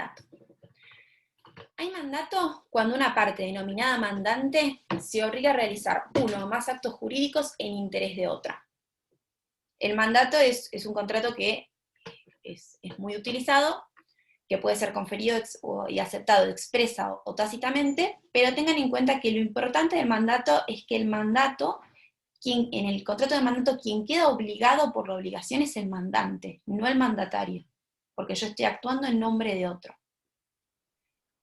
mandato. Hay mandato cuando una parte denominada mandante se obliga a realizar uno o más actos jurídicos en interés de otra. El mandato es un contrato que es muy utilizado, que puede ser conferido y aceptado expresa o tácitamente, pero tengan en cuenta que lo importante del mandato es que el mandato, en el contrato de mandato, quien queda obligado por la obligación es el mandante, no el mandatario, porque yo estoy actuando en nombre de otro.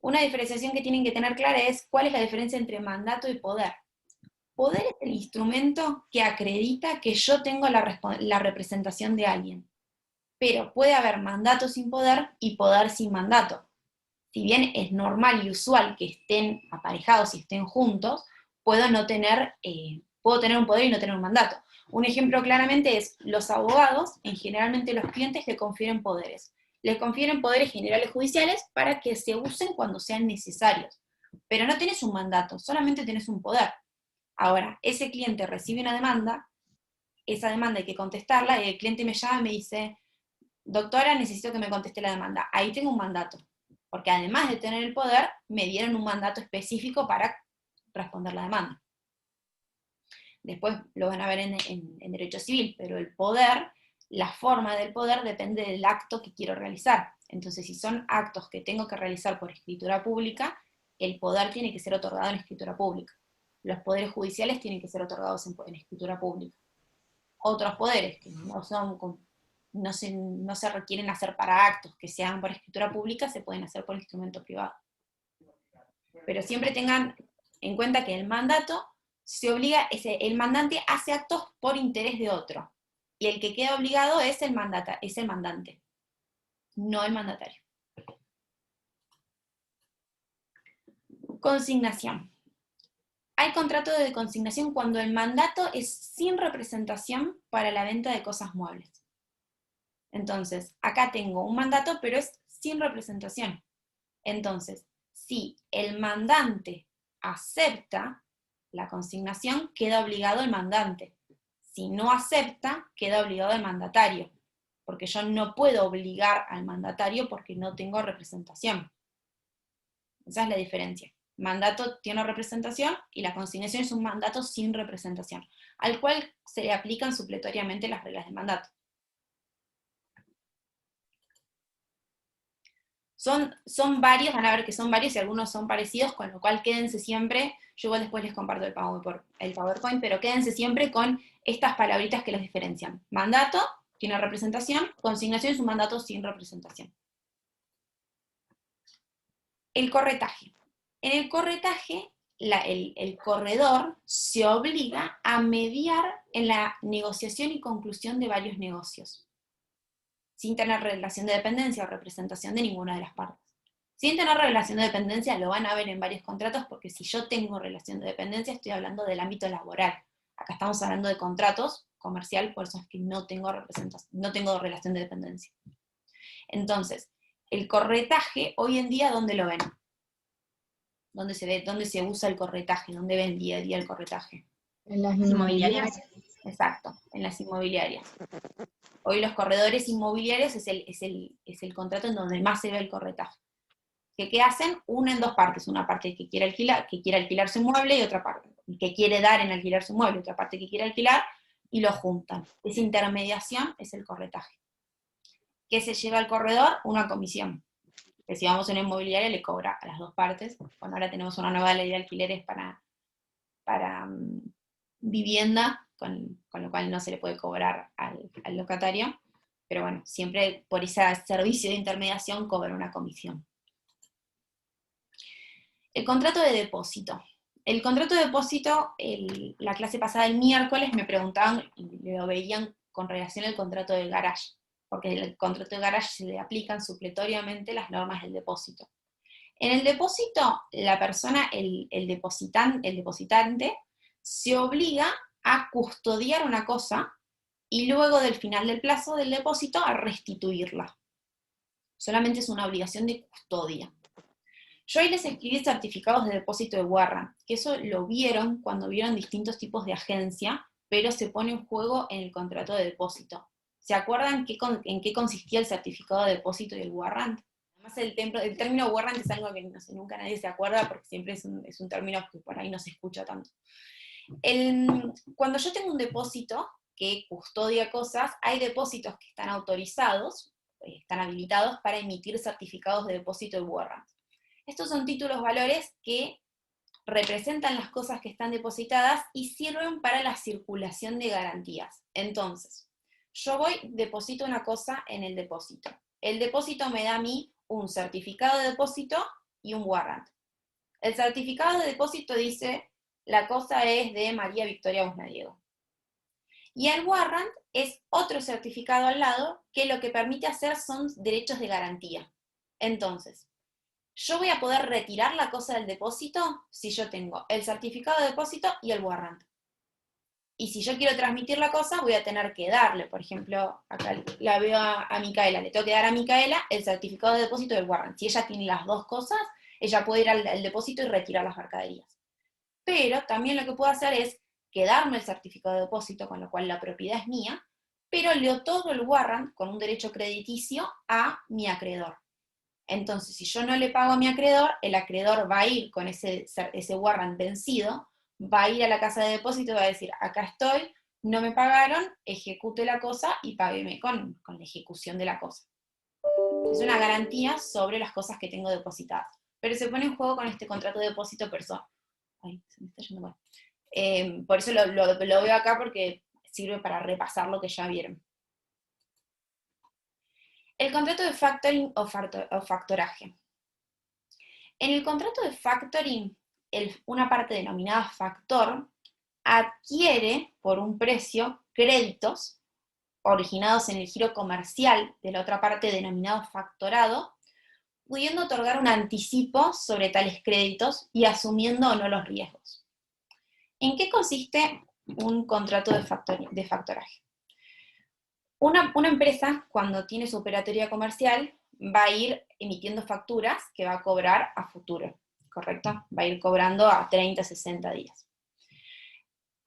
Una diferenciación que tienen que tener clara es cuál es la diferencia entre mandato y poder. Poder es el instrumento que acredita que yo tengo la representación de alguien. Pero puede haber mandato sin poder y poder sin mandato. Si bien es normal y usual que estén aparejados y estén juntos, puedo tener un poder y no tener un mandato. Un ejemplo claramente es los abogados, generalmente los clientes le confieren poderes. Les confieren poderes generales judiciales para que se usen cuando sean necesarios. Pero no tenés un mandato, solamente tenés un poder. Ahora, ese cliente recibe una demanda, esa demanda hay que contestarla, y el cliente me llama y me dice: doctora, necesito que me conteste la demanda. Ahí tengo un mandato, porque además de tener el poder, me dieron un mandato específico para responder la demanda. Después lo van a ver en derecho civil, pero el poder, la forma del poder depende del acto que quiero realizar. Entonces, si son actos que tengo que realizar por escritura pública, el poder tiene que ser otorgado en escritura pública. Los poderes judiciales tienen que ser otorgados en escritura pública. Otros poderes que no se requieren hacer para actos que se hagan por escritura pública, se pueden hacer por instrumento privado. Pero siempre tengan en cuenta que el mandato se obliga, el mandante hace actos por interés de otro, y el que queda obligado es el mandante, no el mandatario. Consignación. Hay contrato de consignación cuando el mandato es sin representación para la venta de cosas muebles. Entonces, acá tengo un mandato, pero es sin representación. Entonces, si el mandante acepta la consignación, queda obligado el mandante. Si no acepta, queda obligado el mandatario, porque yo no puedo obligar al mandatario porque no tengo representación. Esa es la diferencia. Mandato tiene representación y la consignación es un mandato sin representación, al cual se le aplican supletoriamente las reglas de mandato. Son varios, van a ver que son varios y algunos son parecidos, con lo cual quédense siempre, yo igual después les comparto el PowerPoint, pero quédense siempre con estas palabritas que los diferencian. Mandato tiene representación, consignación es un mandato sin representación. El corretaje. En el corretaje, el corredor se obliga a mediar en la negociación y conclusión de varios negocios, sin tener relación de dependencia o representación de ninguna de las partes. Sin tener relación de dependencia, lo van a ver en varios contratos, porque si yo tengo relación de dependencia, estoy hablando del ámbito laboral. Acá estamos hablando de contratos comercial, por eso es que no tengo relación de dependencia. Entonces, el corretaje, hoy en día, ¿dónde lo ven? ¿Dónde se ve? ¿Dónde se usa el corretaje? ¿Dónde ven día a día el corretaje? En las inmobiliarias. Exacto, en las inmobiliarias. Hoy los corredores inmobiliarios es el contrato en donde más se ve el corretaje. ¿Qué hacen? Una en dos partes. Una parte que quiere alquilar su inmueble, y otra parte que quiere dar en alquilar su inmueble, otra parte que quiere alquilar, y lo juntan. Esa intermediación es el corretaje. ¿Qué se lleva al corredor? Una comisión. Que si vamos a una inmobiliaria le cobra a las dos partes. Bueno, ahora tenemos una nueva ley de alquileres para vivienda, con lo cual no se le puede cobrar al locatario, pero bueno, siempre por ese servicio de intermediación cobra una comisión. El contrato de depósito. El contrato de depósito, la clase pasada, el miércoles, me preguntaban y lo veían con relación al contrato de garage, porque el contrato de garage se le aplican supletoriamente las normas del depósito. En el depósito, la persona, el depositante, se obliga a custodiar una cosa y luego del final del plazo del depósito a restituirla. Solamente es una obligación de custodia. Yo ahí les escribí certificados de depósito de Warrant, que eso lo vieron cuando vieron distintos tipos de agencia, pero se pone en juego en el contrato de depósito. ¿Se acuerdan en qué consistía el certificado de depósito y el Warrant? Además el término warrant es algo que no sé, nunca nadie se acuerda porque siempre es un término que por ahí no se escucha tanto. Cuando yo tengo un depósito que custodia cosas, hay depósitos que están autorizados, están habilitados para emitir certificados de depósito y warrant. Estos son títulos valores que representan las cosas que están depositadas y sirven para la circulación de garantías. Entonces, yo voy, deposito una cosa en el depósito. El depósito me da a mí un certificado de depósito y un warrant. El certificado de depósito dice, la cosa es de María Victoria Busnadiego. Y el warrant es otro certificado al lado que lo que permite hacer son derechos de garantía. Entonces, yo voy a poder retirar la cosa del depósito si yo tengo el certificado de depósito y el warrant. Y si yo quiero transmitir la cosa, voy a tener que darle, por ejemplo, acá la veo a Micaela, le tengo que dar a Micaela el certificado de depósito y el warrant. Si ella tiene las dos cosas, ella puede ir al depósito y retirar las mercaderías. Pero también lo que puedo hacer es quedarme el certificado de depósito, con lo cual la propiedad es mía, pero le otorgo el warrant con un derecho crediticio a mi acreedor. Entonces, si yo no le pago a mi acreedor, el acreedor va a ir con ese warrant vencido, va a ir a la casa de depósito y va a decir, acá estoy, no me pagaron, ejecute la cosa y págueme con la ejecución de la cosa. Es una garantía sobre las cosas que tengo depositadas. Pero se pone en juego con este contrato de depósito persona. Ay, se me está yendo mal. Por eso lo veo acá porque sirve para repasar lo que ya vieron. El contrato de factoring o factoraje. En el contrato de factoring, una parte denominada factor adquiere por un precio créditos originados en el giro comercial de la otra parte denominado factorado, pudiendo otorgar un anticipo sobre tales créditos y asumiendo o no los riesgos. ¿En qué consiste un contrato de factoraje? Una empresa, cuando tiene su operatoria comercial, va a ir emitiendo facturas que va a cobrar a futuro, ¿correcto? Va a ir cobrando a 30, 60 días.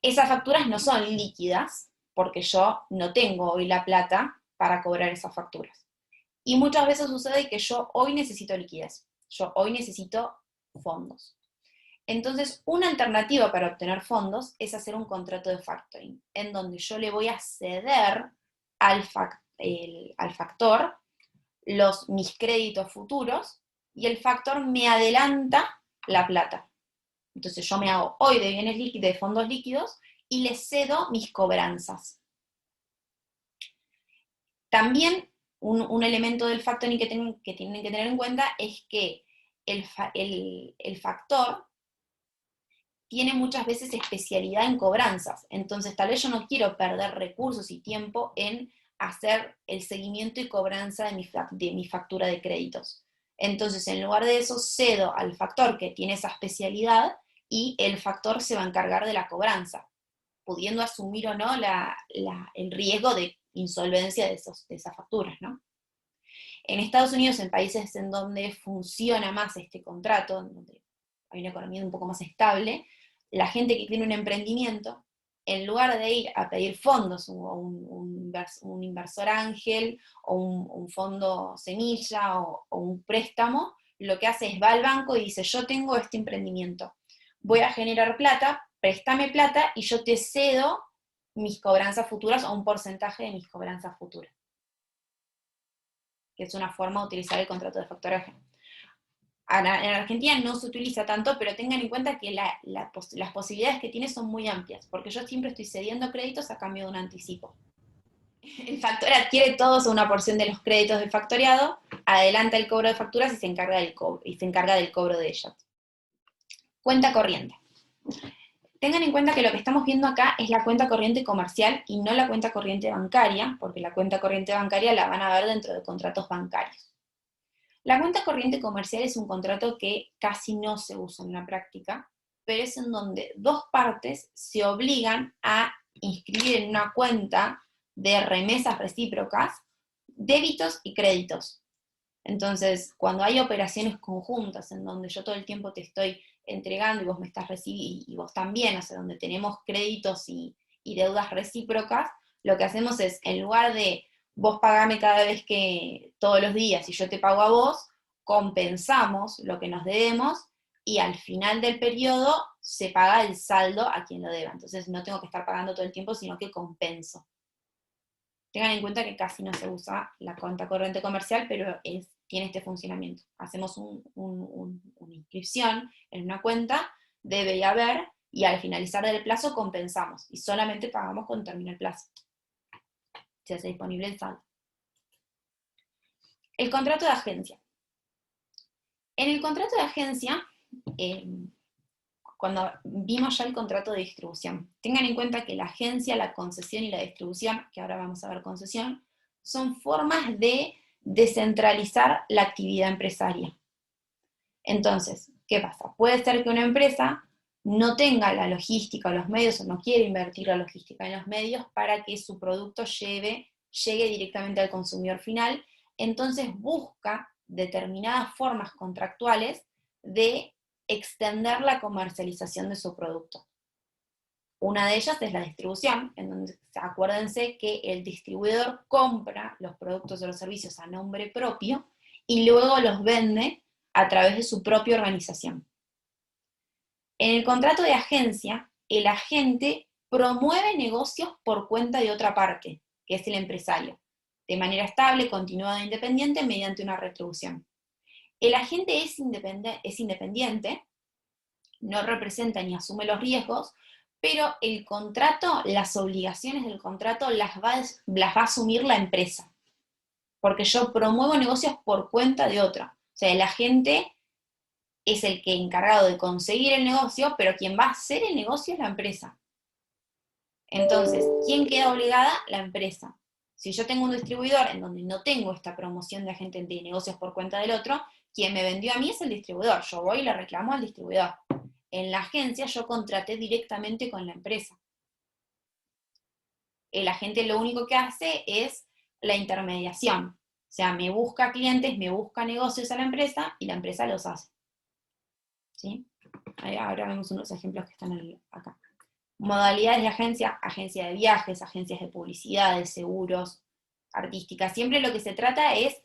Esas facturas no son líquidas, porque yo no tengo hoy la plata para cobrar esas facturas. Y muchas veces sucede que yo hoy necesito liquidez, yo hoy necesito fondos. Entonces, una alternativa para obtener fondos es hacer un contrato de factoring, en donde yo le voy a ceder al factor mis créditos futuros y el factor me adelanta la plata. Entonces yo me hago hoy de bienes líquidos, de fondos líquidos, y le cedo mis cobranzas. También un elemento del factoring que tienen que tener en cuenta es que el factor tiene muchas veces especialidad en cobranzas. Entonces tal vez yo no quiero perder recursos y tiempo en hacer el seguimiento y cobranza de mi factura de créditos. Entonces, en lugar de eso, cedo al factor que tiene esa especialidad y el factor se va a encargar de la cobranza, pudiendo asumir o no el riesgo de insolvencia de esas facturas, ¿no? En Estados Unidos, en países en donde funciona más este contrato, en donde hay una economía un poco más estable, la gente que tiene un emprendimiento, en lugar de ir a pedir fondos, un inversor ángel, o un fondo semilla, o un préstamo, lo que hace es va al banco y dice, yo tengo este emprendimiento, voy a generar plata, préstame plata, y yo te cedo mis cobranzas futuras, o un porcentaje de mis cobranzas futuras. Que es una forma de utilizar el contrato de factoraje. En Argentina no se utiliza tanto, pero tengan en cuenta que las posibilidades que tiene son muy amplias, porque yo siempre estoy cediendo créditos a cambio de un anticipo. El factor adquiere todos una porción de los créditos del factoriado, adelanta el cobro de facturas y se encarga del cobro de ellas. Cuenta corriente. Tengan en cuenta que lo que estamos viendo acá es la cuenta corriente comercial y no la cuenta corriente bancaria, porque la cuenta corriente bancaria la van a ver dentro de contratos bancarios. La cuenta corriente comercial es un contrato que casi no se usa en la práctica, pero es en donde dos partes se obligan a inscribir en una cuenta de remesas recíprocas débitos y créditos. Entonces, cuando hay operaciones conjuntas en donde yo todo el tiempo te estoy entregando y vos me estás recibiendo, y vos también, o sea, donde tenemos créditos y deudas recíprocas, lo que hacemos es, en lugar de vos pagame cada vez que, todos los días, y yo te pago a vos, compensamos lo que nos debemos, y al final del periodo se paga el saldo a quien lo deba. Entonces no tengo que estar pagando todo el tiempo, sino que compenso. Tengan en cuenta que casi no se usa la cuenta corriente comercial, pero tiene este funcionamiento. Hacemos una inscripción en una cuenta, debe y haber, y al finalizar del plazo compensamos, y solamente pagamos cuando termine el plazo. Se hace disponible el saldo. El contrato de agencia. En el contrato de agencia, cuando vimos ya el contrato de distribución, tengan en cuenta que la agencia, la concesión y la distribución, que ahora vamos a ver concesión, son formas de descentralizar la actividad empresaria. Entonces, ¿qué pasa? Puede ser que una empresa no tenga la logística o los medios, o no quiere invertir la logística en los medios para que su producto llegue directamente al consumidor final, entonces busca determinadas formas contractuales de extender la comercialización de su producto. Una de ellas es la distribución, en donde acuérdense que el distribuidor compra los productos o los servicios a nombre propio y luego los vende a través de su propia organización. En el contrato de agencia, el agente promueve negocios por cuenta de otra parte, que es el empresario, de manera estable, continuada e independiente mediante una retribución. El agente es independiente, no representa ni asume los riesgos, pero el contrato, las obligaciones del contrato las va a asumir la empresa, porque yo promuevo negocios por cuenta de otra. O sea, el agente es el que encargado de conseguir el negocio, pero quien va a hacer el negocio es la empresa. Entonces, ¿quién queda obligada? La empresa. Si yo tengo un distribuidor en donde no tengo esta promoción de agente de negocios por cuenta del otro, quien me vendió a mí es el distribuidor. Yo voy y le reclamo al distribuidor. En la agencia yo contraté directamente con la empresa. El agente lo único que hace es la intermediación. O sea, me busca clientes, me busca negocios a la empresa y la empresa los hace. ¿Sí? Ahora vemos unos ejemplos que están acá. Modalidades de agencia: agencia de viajes, agencias de publicidad, de seguros, artísticas. Siempre lo que se trata es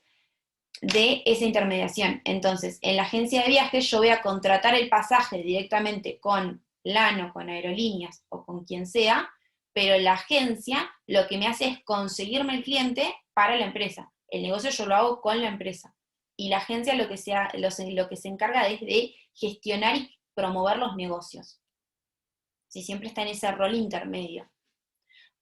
de esa intermediación. Entonces, en la agencia de viajes yo voy a contratar el pasaje directamente con LAN, con aerolíneas o con quien sea, pero la agencia lo que me hace es conseguirme el cliente para la empresa. El negocio yo lo hago con la empresa. Y la agencia lo que se encarga es de gestionar y promover los negocios. Si siempre está en ese rol intermedio.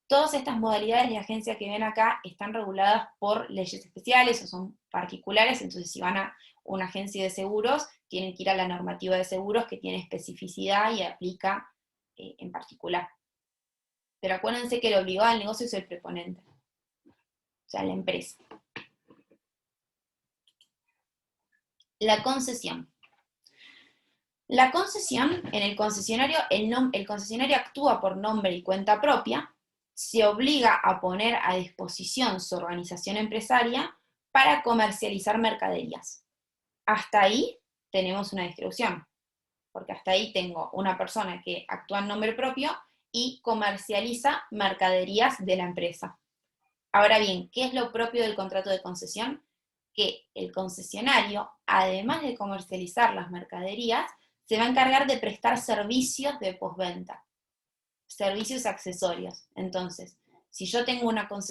Todas estas modalidades de agencia que ven acá están reguladas por leyes especiales o son particulares, entonces si van a una agencia de seguros, tienen que ir a la normativa de seguros que tiene especificidad y aplica en particular. Pero acuérdense que el obligado al negocio es el preponente, o sea, la empresa. La concesión. La concesión, en el concesionario, el concesionario actúa por nombre y cuenta propia, se obliga a poner a disposición su organización empresaria para comercializar mercaderías. Hasta ahí tenemos una distribución, porque hasta ahí tengo una persona que actúa en nombre propio y comercializa mercaderías de la empresa. Ahora bien, ¿qué es lo propio del contrato de concesión? Que el concesionario, además de comercializar las mercaderías, se va a encargar de prestar servicios de postventa, servicios accesorios. Entonces, si yo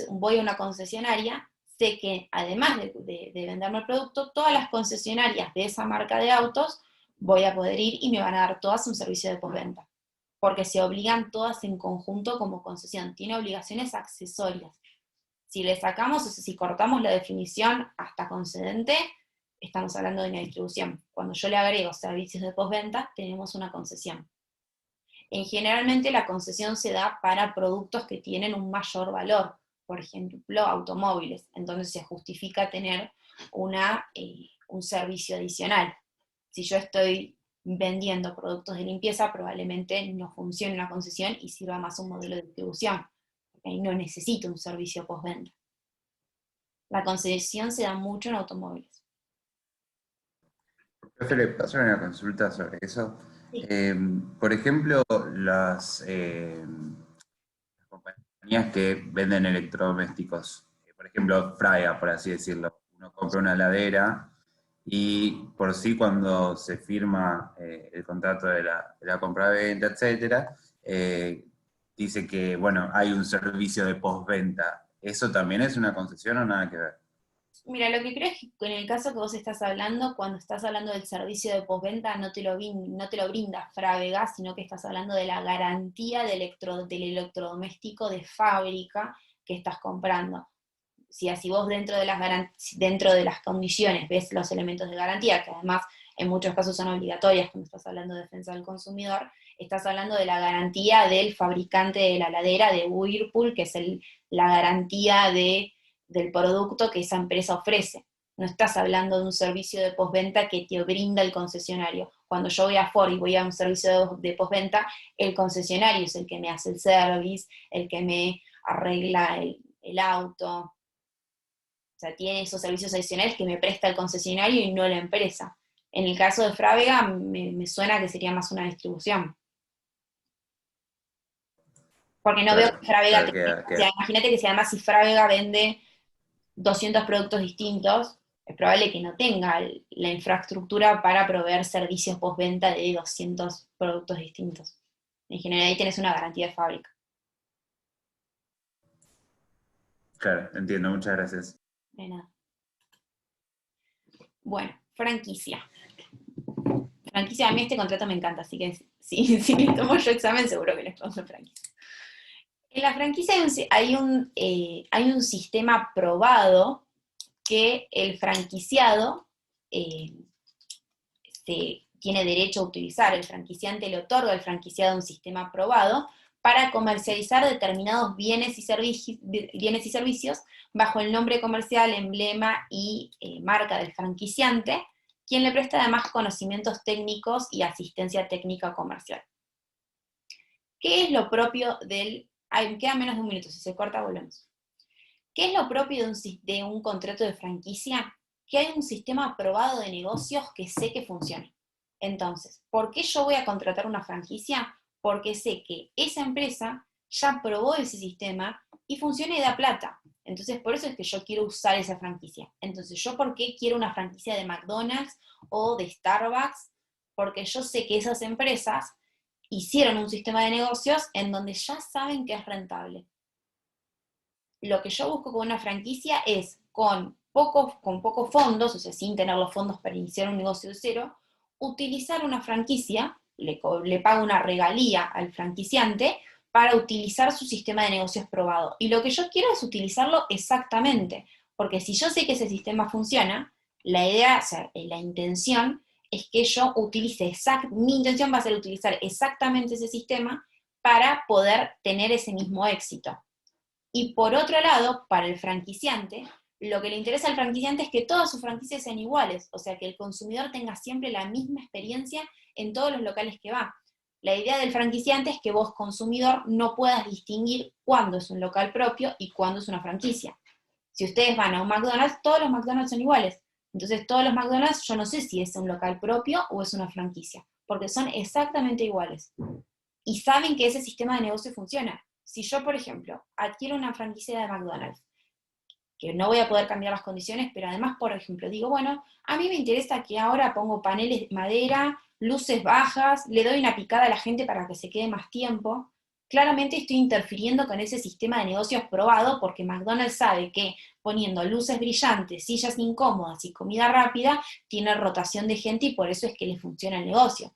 voy a una concesionaria, sé que además de venderme el producto, todas las concesionarias de esa marca de autos voy a poder ir y me van a dar todas un servicio de postventa, porque se obligan todas en conjunto como concesión, tiene obligaciones accesorias. Si le sacamos, o sea, si cortamos la definición hasta concedente, estamos hablando de una distribución. Cuando yo le agrego servicios de postventa, tenemos una concesión. Generalmente la concesión se da para productos que tienen un mayor valor, por ejemplo, automóviles, entonces se justifica tener un servicio adicional. Si yo estoy vendiendo productos de limpieza, probablemente no funcione una concesión y sirva más un modelo de distribución, porque ahí no necesito un servicio postventa. La concesión se da mucho en automóviles. Profe, le paso una consulta sobre eso. Sí. Por ejemplo, las compañías que venden electrodomésticos, por ejemplo, Fraiga, por así decirlo. Uno compra una heladera Y por sí, cuando se firma el contrato de la compra-venta, etcétera, dice que, bueno, hay un servicio de postventa. ¿Eso también es una concesión o nada que ver? Mira, lo que creo es que en el caso que vos estás hablando, cuando estás hablando del servicio de postventa, no te lo brinda Frávega, sino que estás hablando de la garantía del electrodoméstico de fábrica que estás comprando. Si así vos dentro de las condiciones ves los elementos de garantía, que además en muchos casos son obligatorias cuando estás hablando de defensa del consumidor, estás hablando de la garantía del fabricante de la heladera, de Whirlpool, que es la garantía del producto que esa empresa ofrece. No estás hablando de un servicio de postventa que te brinda el concesionario. Cuando yo voy a Ford y voy a un servicio de postventa, el concesionario es el que me hace el service, el que me arregla el auto. O sea, tiene esos servicios adicionales que me presta el concesionario y no la empresa. En el caso de Frávega, me suena que sería más una distribución. Porque no veo Claro, que Frávega claro, o sea, imagínate que si Frávega vende 200 productos distintos, es probable que no tenga la infraestructura para proveer servicios postventa de 200 productos distintos. En general ahí tenés una garantía de fábrica. claro, entiendo, muchas gracias. De nada. Bueno, franquicia. Franquicia, a mí este contrato me encanta, así que si tomo yo examen seguro que les pongo franquicia. En la franquicia hay un sistema probado que el franquiciado tiene derecho a utilizar. El franquiciante le otorga al franquiciado un sistema probado para comercializar determinados bienes y servicios bajo el nombre comercial, emblema y marca del franquiciante, quien le presta además conocimientos técnicos y asistencia técnica comercial. ¿Qué es lo propio del... Ay, me queda menos de un minuto, si se corta volvemos. ¿Qué es lo propio de un contrato de franquicia? Que hay un sistema aprobado de negocios que sé que funciona. Entonces, ¿por qué yo voy a contratar una franquicia? Porque sé que esa empresa ya probó ese sistema y funciona y da plata. Entonces, por eso es que yo quiero usar esa franquicia. Entonces, ¿yo por qué quiero una franquicia de McDonald's o de Starbucks? Porque yo sé que esas empresas hicieron un sistema de negocios en donde ya saben que es rentable. Lo que yo busco con una franquicia es con pocos fondos, o sea, sin tener los fondos para iniciar un negocio de cero, utilizar una franquicia, le pago una regalía al franquiciante para utilizar su sistema de negocios probado. Y lo que yo quiero es utilizarlo exactamente, porque si yo sé que ese sistema funciona, la idea, o sea, la intención es que yo utilice mi intención va a ser utilizar exactamente ese sistema para poder tener ese mismo éxito. Y por otro lado, para el franquiciante, lo que le interesa al franquiciante es que todas sus franquicias sean iguales, o sea, que el consumidor tenga siempre la misma experiencia en todos los locales que va. La idea del franquiciante es que vos, consumidor, no puedas distinguir cuándo es un local propio y cuándo es una franquicia. Si ustedes van a un McDonald's, todos los McDonald's son iguales. Entonces, todos los McDonald's, yo no sé si es un local propio o es una franquicia, porque son exactamente iguales. Y saben que ese sistema de negocio funciona. Si yo, por ejemplo, adquiero una franquicia de McDonald's, que no voy a poder cambiar las condiciones, pero además, por ejemplo, digo, bueno, a mí me interesa que ahora pongo paneles de madera, luces bajas, le doy una picada a la gente para que se quede más tiempo. Claramente estoy interfiriendo con ese sistema de negocios probado porque McDonald's sabe que poniendo luces brillantes, sillas incómodas y comida rápida, tiene rotación de gente y por eso es que le funciona el negocio.